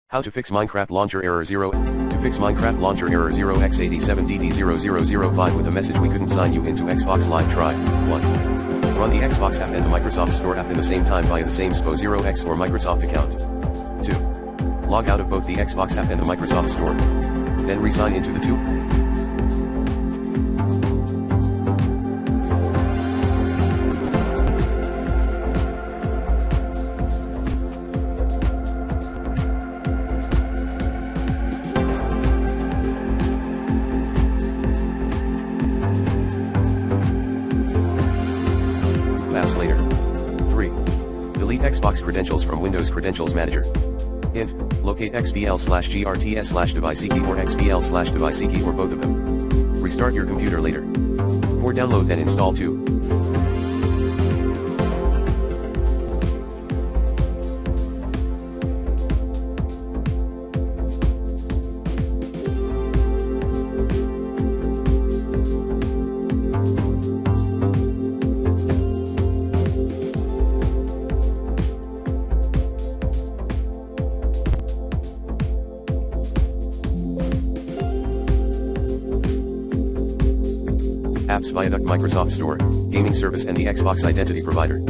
How to fix Minecraft launcher error 0. To fix Minecraft launcher error 0x87DD0005 with a message we couldn't sign you into Xbox Live. Try 1. Run the Xbox app and the Microsoft Store app in the same time via the same SPO0x or Microsoft account. 2. Log out of both the Xbox app and the Microsoft Store. Then re-sign into the two. Apps later. 3. Delete Xbox credentials from Windows Credentials Manager. Int, locate xbl/grts/device key or xbl/device key or both of them. Restart your computer later. 4. Download then install 2. Apps via the Microsoft Store, Gaming Service and the Xbox Identity Provider.